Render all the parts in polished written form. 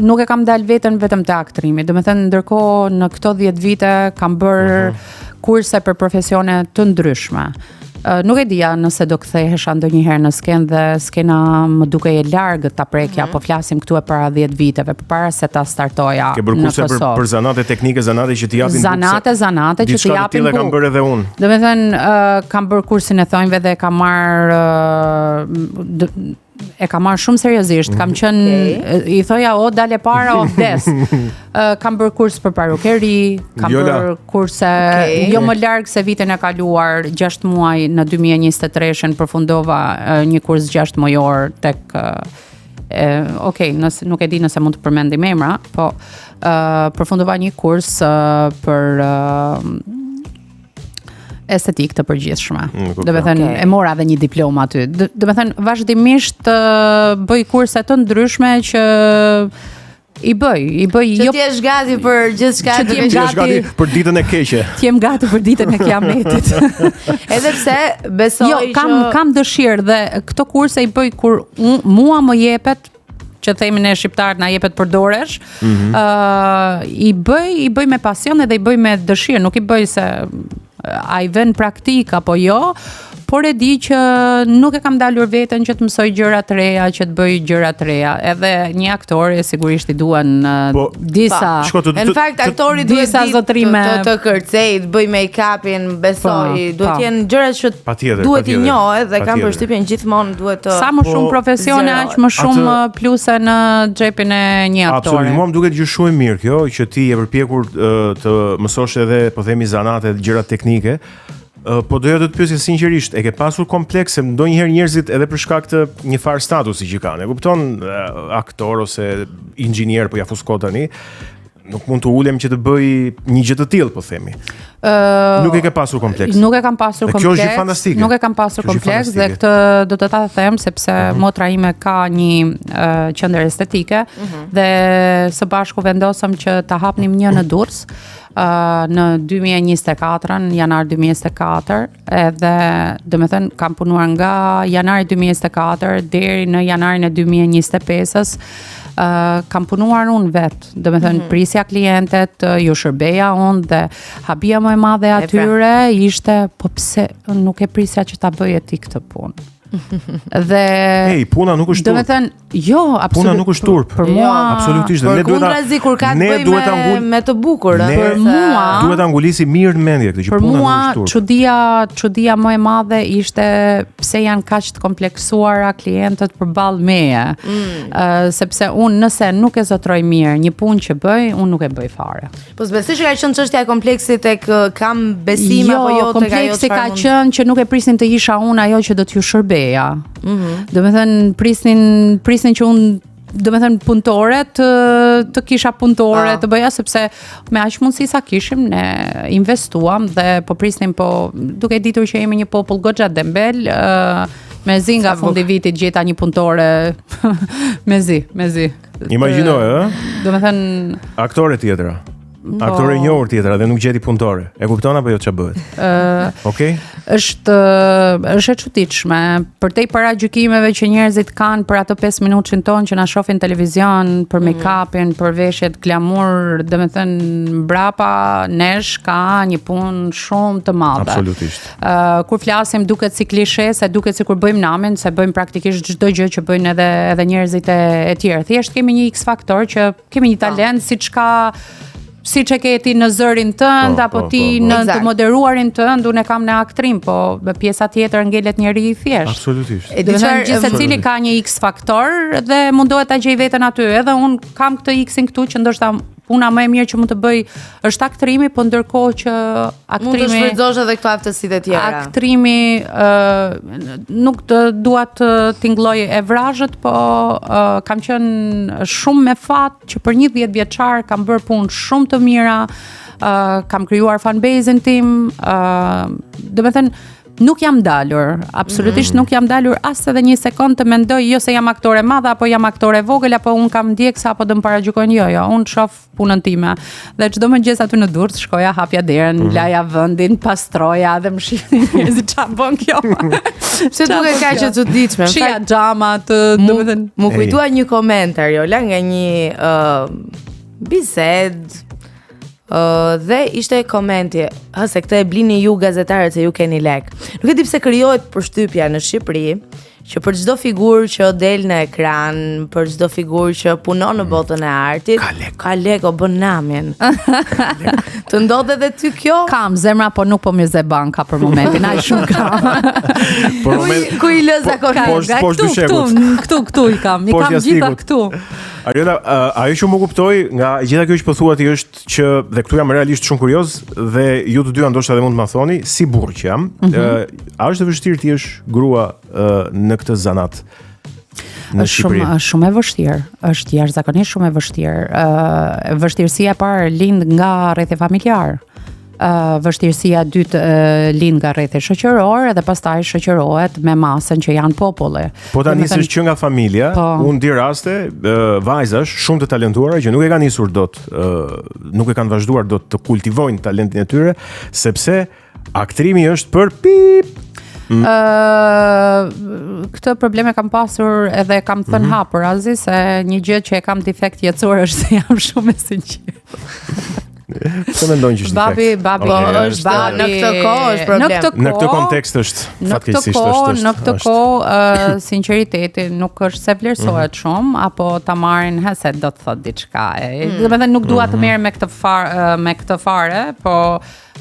nuk e kam dalë veten vetëm te aktrimi. Domethënë ndërkohë në këto 10 vite kam bërë kurse për profesione të ndryshme. Nuk e dija nëse do kthehesha ndonjëherë në skenë dhe skena më duke e largët ta prekja, po flasim këtu e para 10 viteve, përpara se ta startoja. Ke bërë kurse për zanate teknike, zanate që t'i japin zanate që t'i japin bukë. Kam bërë edhe unë. Domethënë kam bërë kursin e thonjve dhe kam marrë shumë seriozisht. Kam qenë i thoja o dale para o vdes. Kam bërë kurs për parukeri, kam bërë kurse jo më larg se vitin e kaluar, 6 muaj në 2023-shën përfundova një kurs 6 mujor tek nuk e di nëse mund të përmendim emra, po përfundova një kurs për estetik të përgjithshme. Do të thënë e mora edhe një diplomë aty. Do të thënë vazhdimisht bëj kurse të ndryshme që i bëj jo ti je gati për gjithçka, që ti je gati për ditën e keqe. Ti jam gati për ditën e kiametit. Edhe pse besoj kam dëshirë dhe këto kurse i bëj kur mua më jepet që themin e shqiptarët na jepet për doresh, i bëj me pasion dhe i bëj me dëshirë, nuk i bëj se a i vën praktik apo jo, por e di që nuk e kam dalur veten që të mësoj gjëra të reja, që të bëj gjëra të reja. Edhe një aktor sigurisht i duan disa. Në fakt aktori duhet të kërcej, të bëj make-upin, besoj, duhet të jenë gjëra që duhet i njohë dhe kam përshtypjen gjithmonë duhet të. Sa më shumë profesione, aq më shumë pluse në xhepin e një aktori. Absolutisht, mua më duket gjë shumë mirë kjo që ti je përpjekur të mësosh edhe po themi zanate, gjëra teknike. Po doja të të pyesja sinqerisht, e ke pasur komplekse ndonjëherë njerëzit edhe për shkak të një farë statusi që kanë? E kupton, aktor ose inxhinier, po ja fuskot tani, nuk mund të ulem që të bëj një gjë të tillë, po themi. Nuk e ke pasur kompleks. Nuk e kam pasur kompleks. Kjo është gjë fantastike. Nuk e kam pasur kompleks dhe këtë do të ta them sepse motra ime ka një qendër estetike dhe së bashku vendosëm që ta hapnim një në Durrës. Në 2024, në janar 2024, edhe domethënë kam punuar nga janari 2024 deri në janarin e 2025-s. Kam punuar unë vetë, domethënë prisja klientet, ju shërbeja unë dhe habia më e madhe atyre ishte po pse nuk e prisja që ta bëje ti këtë punë. Dhe puna nuk është turp. Domethënë, jo, absolutisht. Puna nuk është turp. Për mua, absolutisht. Ne duhet kur ka të bëjë me të bukur, për mua duhet ta ngulisi mirë në mendje këtë që puna nuk është turp. Për mua, çudia më e madhe ishte pse janë kaq të kompleksuara klientët përballë meje. Sepse unë nëse nuk e zotroj mirë një punë që bëj, unë nuk e bëj fare. Po s'besoj që ka qenë çështja e kompleksit tek kam besim apo jo tek ajo kompleksi ka qenë që nuk e prisnin të isha unë ajo që do t'ju shërbej. Do me thënë prisnin që unë do me thënë punëtore të kisha punëtore të bëja sepse me aq mundësi sa kishim ne investuam dhe po prisnim duke ditur që jemi një popull goxha dembel me zi nga fundi vitit gjeta një punëtore me zi. Imagjinoj, do me thënë aktore tjetra. Aktore njohur tjetra dhe nuk gjeti punëtore. E kupton apo jo ç'a bëhet? Okej. Është e çuditshme përtej para gjykimeve që njerëzit kanë për ato 5 minutin ton që na shohin televizion, për make-upin, për veshjet glamour, domethënë mbrapa nesh ka një punë shumë të madhe. Absolutisht. Kur flasim duket si klishe, se duket sikur bëjmë namin, se bëjmë praktikisht çdo gjë që bëjnë edhe njerëzit e tjerë. Thjesht kemi një X faktor që kemi një talent siç e ke ti në zërin tënd apo ti në të moderuarin tënd, unë e kam në aktrim, po pjesa tjetër ngelet njëri i thjesht. Absolutisht. Gjithë secili ka një X faktor dhe mundohet ta gjej veten aty. Edhe unë kam këtë X-in këtu që ndoshta puna më e mirë që mund të bëj është aktrimi, po ndërkohë që aktrimi mund të shfrytëzosh edhe këto aftësitë e tjera. Aktrimi nuk dua të tingëlloj evrazhet, po kam qenë shumë me fat që për një 10 vjeçar kam bërë punë shumë të mira, kam krijuar fanbase-in tim, do të thënë Nuk jam dalur, absolutisht nuk jam dalur as edhe një sekond të mendoj jo se jam aktore madhe apo jam aktore vogël apo un kam ndjeksa apo do më paragjykojnë jo, un shoh punën time. Dhe çdo mëngjes aty në Durrës shkoja, hapja derën, laja vendin, pastroja dhe më shihnin njerëzit çfarë bën kjo. Pse duket kaq e çuditshme? Shija xhamat, domethënë. Mu kujtua një koment Ariola nga një bisedë dhe ishte komenti, se këtë e blini ju gazetarët se ju keni lek. Nuk e di pse krijohet përshtypja në Shqipëri që për çdo figurë që del në ekran, për çdo figurë që punon në botën e artit, ka lek o bën namin. Të ndodh edhe ty kjo? Kam zemra, po nuk po mirë ze banka për momentin, ai shumë kam. Ku i lë zakonisht? Këtu i kam gjitha këtu. Ariola, ajo që më kuptoj nga gjitha kjo që po thuat është që, dhe këtu jam realisht shumë kurioz, dhe ju të dyja ndoshta dhe mund të më thoni, si burr që jam, a është e vështirë ti është grua në këtë zanat në Shqipëri? Është shumë e vështirë, është jashtëzakonisht shumë e vështirë. Vështirësia e parë lind nga rrethi familjar. Vështirësia e dytë lind nga rrethi shoqëror dhe pastaj shoqërohet me masën që janë populli. Po ta nisësh që nga familja, unë di raste vajzash shumë të talentuara që nuk e kanë nisur dot, nuk e kanë vazhduar dot të kultivojnë talentin e tyre, sepse aktrimi është për pip. Këtë probleme kam pasur edhe kam thënë hapur Azi se një gjë që e kam defekt jetësor është se jam shumë e sinqertë. Pse mendon që është defekt? Babi është në këtë kohë është problem. Në këtë kontekst është fatkeqësisht është. Në këtë kohë sinqeriteti nuk është se vlerësohet shumë apo ta marrin se do të thotë diçka. Domethënë nuk dua të merr me këtë fare, po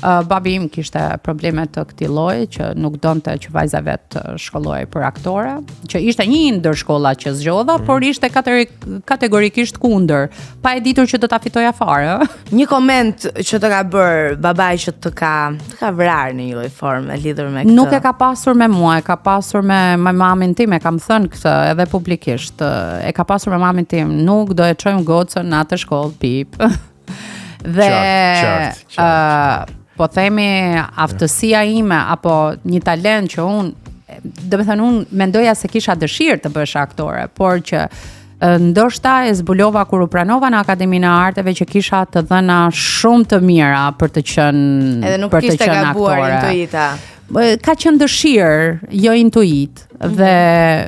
babi im kishte probleme të këtij lloji që nuk donte që vajza vet shkollohej për aktore, që ishte një ndër shkolla që zgjodha, por ishte kategorikisht kundër, pa e ditur që do ta fitoja fare. Një koment që të ka bërë babai që të ka vrarë në një lloj forme lidhur me këtë. Nuk e ka pasur me mua, e ka pasur me mamin tim, e kam thënë këtë edhe publikisht. E ka pasur me mamin tim, nuk do e çojmë gocën në atë shkollë pip. Dhe po themi aftësia ime apo një talent që unë mendoja se kisha dëshirë të bësh aktore, por që ndoshta e zbulova kur u pranova në Akademinë e Arteve që kisha të dhëna shumë të mira për të qenë edhe nuk kishte gabuar intuita. Ka qenë dëshirë, jo intuit. Dhe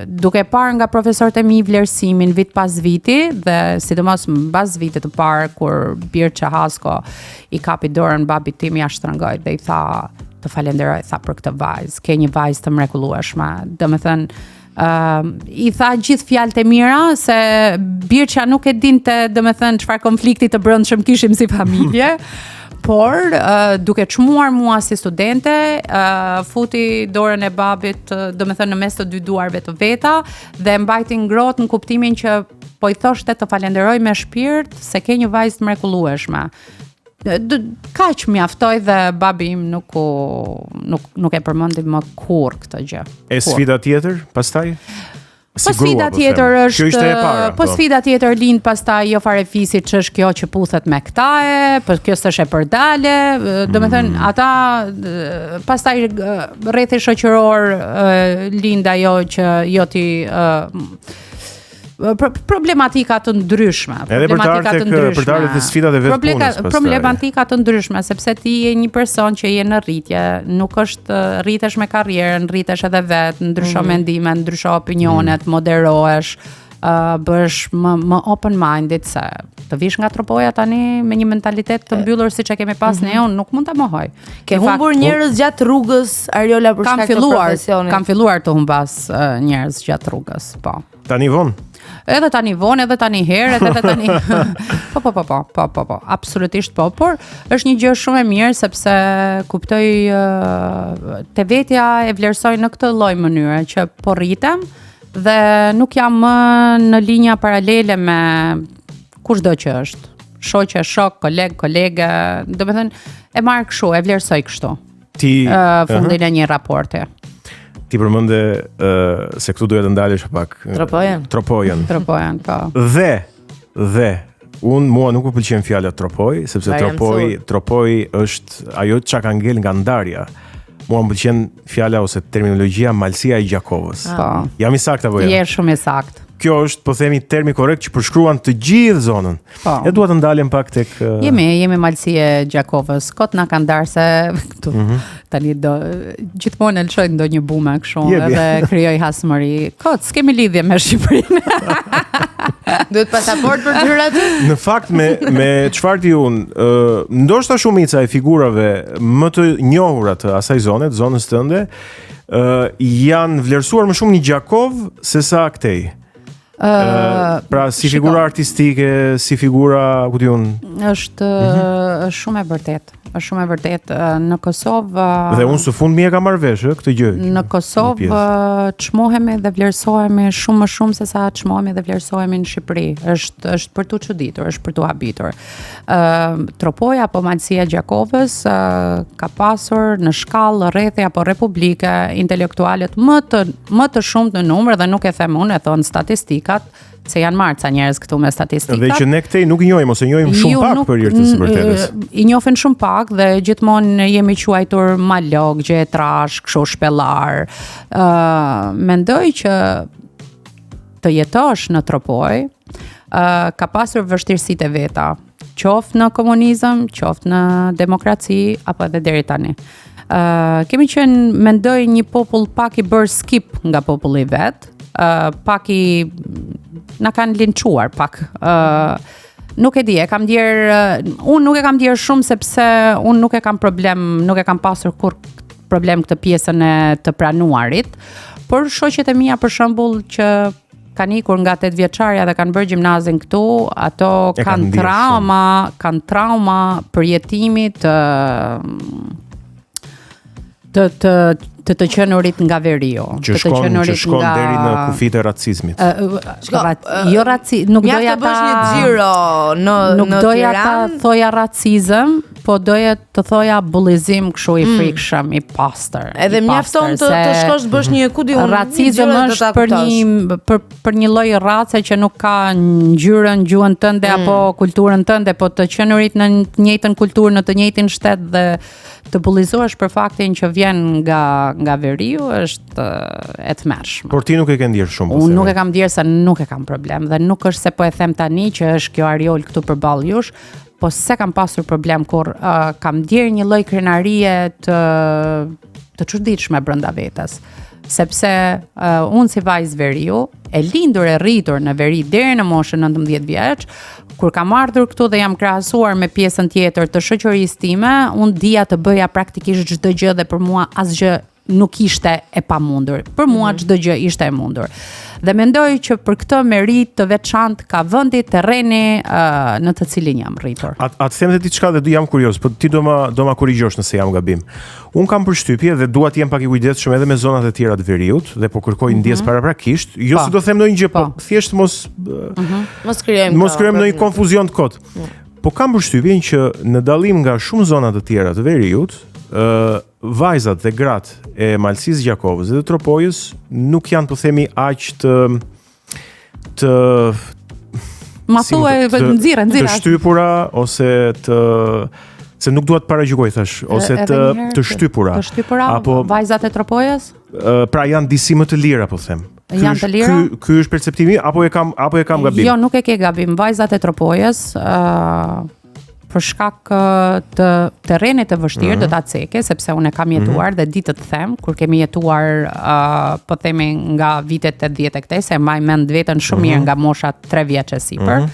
duke parë nga profesorët e mi vlerësimin vit pas viti dhe sidomos mbas vitit të parë kur Birça Hasko i kapi dorën babit tim ja shtrëngoi dhe i tha të falenderoj, tha për këtë vajzë, ke një vajzë të mrekullueshme. Domethënë i tha gjithë fjalët e mira se Birça nuk e dinte domethënë çfarë konflikti të brendshëm kishim si familje. Por duke çmuar mua si studente, futi dorën e babit, domethënë në mes të dy duarve të veta dhe mbajti ngrohtë në kuptimin që po i thoshte të falenderoj me shpirt se ke një vajzë të mrekullueshme. Kaq mjaftoi dhe babi im nuk e përmendi më kurrë këtë gjë. E sfida tjetër pastaj? Po sfida tjetër është, po sfida tjetër lind pastaj jo fare fisi ç'është kjo që puthet me këtae, po kjo s'është e përdale, domethënë ata pastaj rrethi shoqëror lind ajo që jo ti problematika të ndryshme, të sfidat e vetë punës. Problematika të ndryshme, sepse ti je një person që je në rritje, nuk është rritesh me karrierën, rritesh edhe vetë, ndrysho mendime, ndrysho opinionet, moderohesh, bësh më open-minded se të vish nga Tropoja tani me një mentalitet të mbyllur siç e kemi pas ne, unë nuk mund ta mohoj. Ke humbur njerëz gjatë rrugës, Ariola, për shkak të profesionit? Kam filluar të humbas njerëz gjatë rrugës, po. Tani vonë? Edhe tani vonë, edhe tani herë, edhe tani. Po, absolutisht po, por është një gjë shumë e mirë sepse kuptoj te vetja e vlerësoj në këtë lloj mënyre që po rritem dhe nuk jam më në linja paralele me kushdo që është. Shoqe, shok, koleg, kolege, domethënë e marr kështu, e vlerësoj kështu. Fundin e një raporti. Ti përmende se këtu duhet të ndalesh pak. Tropojën, po. Dhe mua nuk më pëlqen fjala tropoj, sepse tropoj është ajo çka ka ngel nga ndarja. Mua më pëlqen fjala ose terminologjia malësia e Gjakovës. Jam i saktë apo jo? Je shumë i saktë. Kjo është, po themi, termi korrekt që përshkruan të gjithë zonën. E dua të ndalim pak tek Jemi malësi e Gjakovës. Kot na kanë darë se këtu tani gjithmonë e lëshoj ndonjë bume kështu edhe krijoj hasmëri. Kot, s'kemi lidhje me Shqipërinë. Duhet pasaport për të hyrë aty? Në fakt me çfarë di unë, ndoshta shumica e figurave më të njohura të asaj zone, të zonës tënde, janë vlerësuar më shumë një Gjakov sesa këtej. Pra si figura artistike, si figura, ku diun, është shumë e vërtet. Është shumë e vërtet në Kosovë. Dhe unë së fundmi e kam marrë vesh këtë gjë. Në Kosovë çmohemi dhe vlerësohemi shumë më shumë se sa çmohemi dhe vlerësohemi në Shqipëri. Është për tu çuditur, është për tu habitur. Tropoja apo malësia e Gjakovës ka pasur në shkallë rrethe apo republike intelektualet më të shumtë në numër, dhe nuk e them unë, e thon statistikat, se janë marrë ca njerëz këtu me statistikat. Dhe që ne këtej nuk i njohim ose njohim shumë pak për hir të së vërtetës. I njohin shumë pak dhe gjithmonë jemi quajtur malog, gjetrash, kështu shpellar. Mendoj që të jetosh në Tropoj ka pasur vështirësitë e veta, qoftë në komunizëm, qoftë në demokraci apo edhe deri tani. Kemi qenë, mendoj, një popull pak i bërë skip nga populli vet. Pak i na kanë linçuar pak. Nuk e di, unë nuk e kam ndier shumë sepse unë nuk e kam pasur kur problem këtë pjesën e të pranuarit, por shoqet e mia për shembull që kanë ikur nga 8 vjeçarja dhe kanë bërë gjimnazin këtu, ato kanë trauma për jetimin të qenurit nga veriu, që shkon deri në kufit e racizmit. Nuk doja ta bësh një xhiro në Tiranë, thoja racizëm, po doja të thoja bullizim kështu i frikshëm, i pastër. Edhe mjafton të shkosh të bësh një racizëm është për një lloj race që nuk ka ngjyrën, gjuhën tënde apo kulturën tënde, po të qenurit në të njëjtën kulturë, në të njëjtin shtet dhe të bullizohesh për faktin që vjen nga veriu është e tmerrshme. Por ti nuk e ke ndier shumë. Unë nuk e kam ndier se nuk e kam problem, dhe nuk është se po e them tani që është kjo ariol këtu përballë jush, po se kam pasur problem kur kam ndier një lloj krenarie të çuditshme brenda vetes. Sepse unë si vajzë veriu, e lindur e rritur në veri deri në moshën 19 vjeç, kur kam ardhur këtu dhe jam krahasuar me pjesën tjetër të shoqërisë time, unë dija të bëja praktikisht çdo gjë dhe për mua asgjë nuk ishte e pamundur. Për mua çdo gjë ishte e mundur. Dhe mendoj që për këtë merit të veçantë ka vendi, terreni në të cilin jam rritur. Atë them edhe diçka dhe jam kurioz, po ti do ma korrigjosh nëse jam gabim. Un kam përshtypje dhe dua të jem pak i kujdesshëm edhe me zonat e tjera të veriut dhe po kërkoj ndjes paraprakisht, jo se do them ndonjë gjë, po thjesht mos krijojmë ndonjë konfuzion të kot. Po kam përshtypjen që në dallim nga shumë zona të tjera të veriut, vajzat dhe gratë e malësisë Gjakovës dhe Tropojës nuk janë, po themi, aq të shtypura ose se nuk duhet paragjykoj thash, ose të shtypura. Të shtypura apo vajzat e Tropojës? Pra janë disi më të lira, po them. Janë të lira? Ky është perceptimi apo e kam gabim? Jo, nuk e ke gabim. Vajzat e Tropojës për shkak të terrenit të vështirë do ta ceke, sepse unë kam jetuar dhe di të them, kur kemi jetuar po themi nga vitet 80 e këtej, se mbaj mend veten shumë mirë nga mosha 3 vjeç e sipër.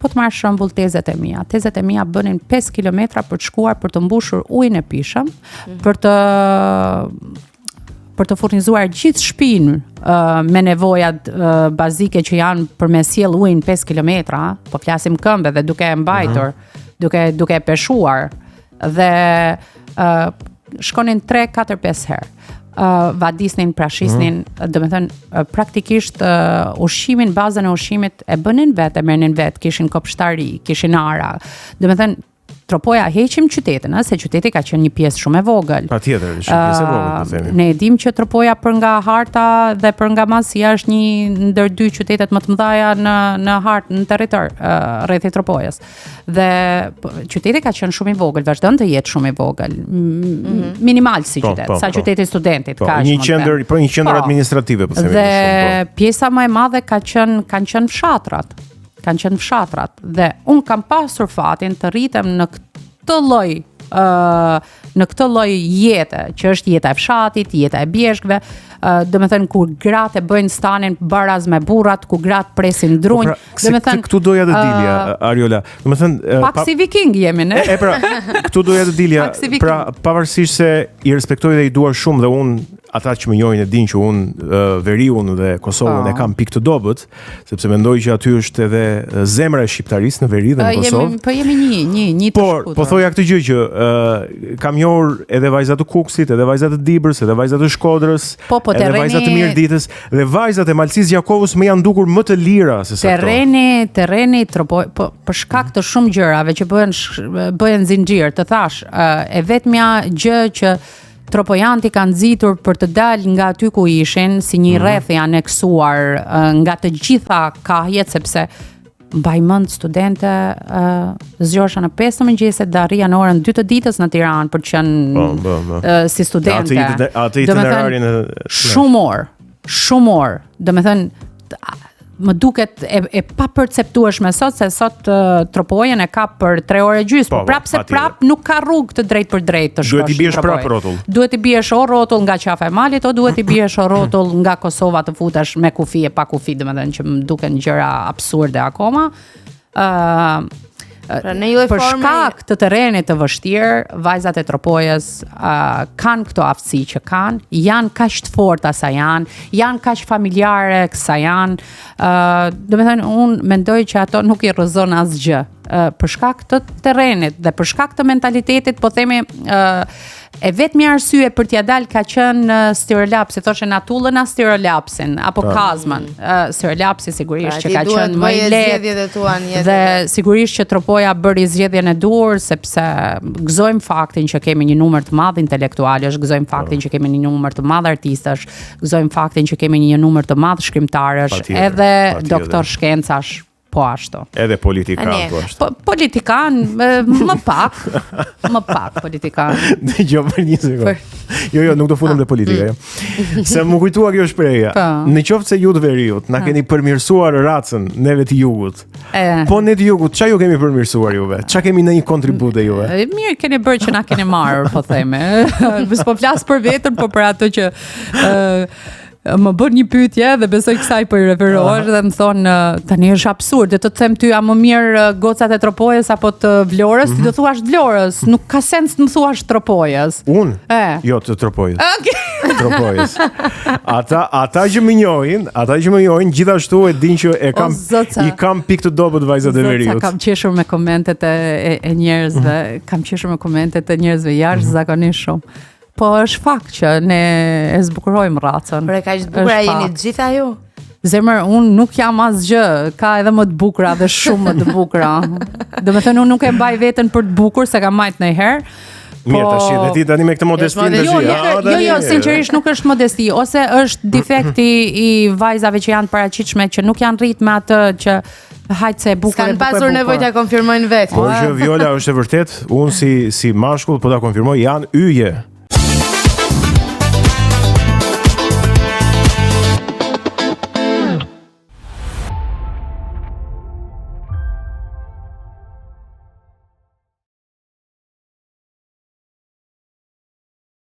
Po të marrë shembull tezet e mia. Tezet e mia bënin 5 kilometra për të shkuar për të mbushur ujin e pishëm, për të furnizuar gjithë shtëpinë me nevojat bazike që janë për me sjell ujin 5 kilometra, po flasim këmbë dhe duke e mbajtur, duke e peshuar, dhe shkonin 3, 4, 5 herë. Vadisnin, prashisnin, domethënë praktikisht bazën e ushqimit e bënin vetë, e merrnin vetë, kishin kopshtari, kishin ara. Domethënë Tropoja heqim qytetin, se qyteti ka qenë një pjesë shumë e vogël. Patjetër, është një pjesë e vogël, po themi. Ne e dim që Tropoja për nga harta dhe për nga masia është një ndër dy qytetet më të mëdha në hartë, në territor, rreth Tropojës. Dhe qyteti ka qenë shumë i vogël, vazhdon të jetë shumë i vogël. Minimal si qytet, sa qyteti studentit ka një qendër administrative, po themi. Dhe pjesa më e madhe kanë qenë fshatrat. Dhe unë kam pasur fatin të rritem në këtë lloj jete, që është jeta e fshatit, jeta e bjeshkëve, domethënë kur gratë bëjnë stanin baraz me burrat, ku gratë presin drunj, domethënë këtu doja të dilja, Ariola. Domethënë pak si viking jemi ne. Pra, këtu doja të dilja, pra pavarësisht se i respektoj dhe i dua shumë dhe unë ata që më njohin e dinë që unë Veriun dhe Kosovën e kam pikë të dobët, sepse mendoj që aty është edhe zemra e shqiptarisë në Veri dhe në Kosovë. Po jemi një të shkutur. Po thoja këtë gjë që kam njohur edhe vajzat të Kukësit, edhe vajzat të Dibrës, edhe vajzat të Shkodrës, edhe vajzat të Mirditës, dhe vajzat e Malësisë Gjakovës më janë dukur më të lira se sa këto. Terreni për shkak të shumë gjërave që bëhen zinxhir, të thash, e vetmja gjë që tropojanti kanë nxitur për të dalë nga aty ku ishin, si një rreth i aneksuar nga të gjitha kahjet, sepse mbaj mend studente zgjohesha në 5 të mëngjesit dhe arrija në orën 2 të ditës në Tiranë për të qenë si studente. Atë itinerarin shumë orë. Domethënë më duket e papërceptueshme sot se sot Tropojën e ka për 3 orë gjysmë, por prap nuk ka rrugë të drejtë për drejtë të shkosh. Duhet i biesh prap rrotull. Duhet i biesh o rrotull nga qafa e malit, o duhet i biesh o rrotull nga Kosova të futesh me kufi e pa kufi, domethënë që më duken gjëra absurde akoma. Për shkak të terrenit të vështirë, vajzat e Tropojës kanë këto aftësi që kanë, janë kaq të forta sa janë kaq familjare sa janë. Domethënë unë mendoj që ato nuk i rrëzon asgjë. Për shkak të terrenit dhe për shkak të mentalitetit, po themi e vetmi arsye për t'ia dalë ka qenë Stirolaps, si thoshe Natullën a Stirolapsin apo Kazmën. Stirolapsi sigurisht që ka qenë më i lehtë dhe sigurisht që Tropoja bëri zgjedhjen e duhur, sepse gëzojmë faktin që kemi një numër të madh intelektualësh, gëzojmë faktin që kemi një numër të madh artistësh, gëzojmë faktin që kemi një numër të madh shkrimtarësh, edhe doktor shkencash. Po ashtu. Edhe politikan po ashtu. Politikan më pak politikan. Dëgjoj për një sekond. Jo, nuk do futem te politika, jo. Se më kujtua kjo shprehje. Në qoftë se ju të Veriut na keni përmirësuar racën neve të Jugut. Po ne të Jugut, ç'a ju kemi përmirësuar juve? Ç'a kemi në një kontribut e juve? Mirë keni bërë që na keni marrë, po theme. S'po flas për veten, po për ato që më bën një pyetje dhe besoj kësaj po i referohesh dhe më thon tani është absurd, të them ty a më mirë gocat e Tropojës apo të Vlorës, ti do thuash Vlorës, nuk ka sens të më thuash Tropojës. Unë? Jo, të Tropojës. Okay. Tropojës. Ata që më njohin, gjithashtu e din që i kam pikë të dobët vajzat e Veriut. Kam qeshur me komentet e njerëzve, jashtëzakonisht shumë. Po është fakt që ne e zbukurojmë racën. Por e kaq të bukura jeni të gjitha ju? Zemër, unë nuk jam asgjë, ka edhe më të bukura dhe shumë më të bukura. Domethënë unë nuk e mbaj veten për të bukur, se kam marrë ndonjëherë. Mirë, tash dhe ti tani me këtë modestinë tash. Jo, sinqerisht nuk është modesti, ose është defekti i vajzave që janë paraqitshme që nuk janë rrit me atë që hajtë se e bukur. S'kan pasur nevojë ta konfirmojnë vetë. Por që Viola është e vërtet, unë si mashkull po ta konfirmoj, janë yje.